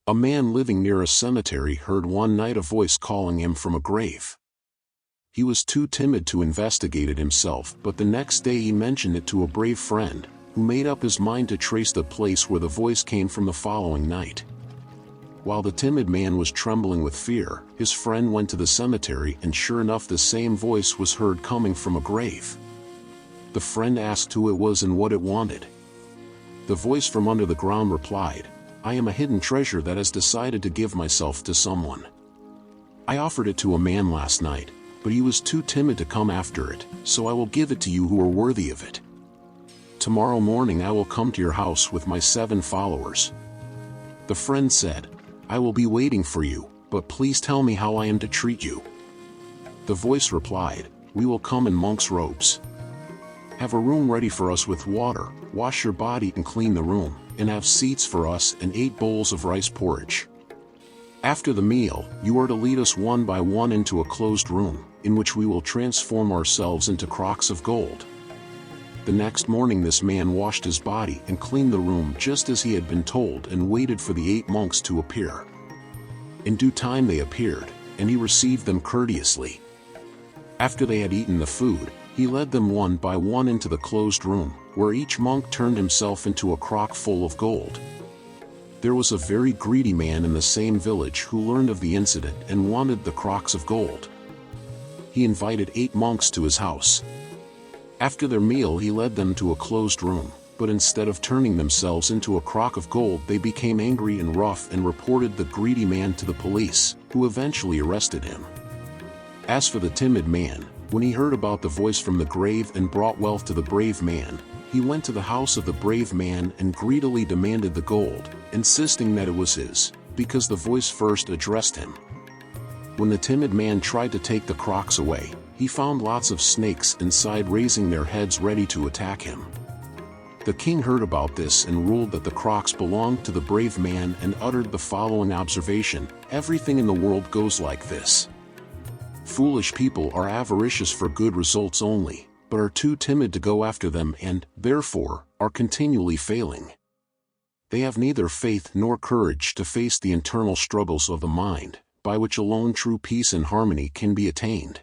A man living near a cemetery heard one night a voice calling him from a grave. He was too timid to investigate it himself, but the next day he mentioned it to a brave friend, who made up his mind to trace the place where the voice came from the following night. While the timid man was trembling with fear, his friend went to the cemetery, and sure enough the same voice was heard coming from a grave. The friend asked who it was and what it wanted. The voice from under the ground replied, "I am a hidden treasure that has decided to give myself to someone. I offered it to a man last night, but he was too timid to come after it, so I will give it to you who are worthy of it. Tomorrow morning I will come to your house with my 7 followers." The friend said, "I will be waiting for you, but please tell me how I am to treat you." The voice replied, "We will come in monks' robes. Have a room ready for us with water, wash your body and clean the room, and have seats for us and 8 bowls of rice porridge. After the meal, you are to lead us one by one into a closed room, in which we will transform ourselves into crocks of gold." The next morning this man washed his body and cleaned the room just as he had been told, and waited for the 8 monks to appear. In due time they appeared, and he received them courteously. After they had eaten the food, he led them one by one into the closed room, where each monk turned himself into a crock full of gold. There was a very greedy man in the same village who learned of the incident and wanted the crocks of gold. He invited 8 monks to his house. After their meal he led them to a closed room, but instead of turning themselves into a crock of gold they became angry and rough and reported the greedy man to the police, who eventually arrested him. As for the timid man, when he heard about the voice from the grave and brought wealth to the brave man, he went to the house of the brave man and greedily demanded the gold, insisting that it was his, because the voice first addressed him. When the timid man tried to take the crocks away, he found lots of snakes inside raising their heads ready to attack him. The king heard about this and ruled that the crocks belonged to the brave man and uttered the following observation: "Everything in the world goes like this. Foolish people are avaricious for good results only, but are too timid to go after them and, therefore, are continually failing. They have neither faith nor courage to face the internal struggles of the mind, by which alone true peace and harmony can be attained."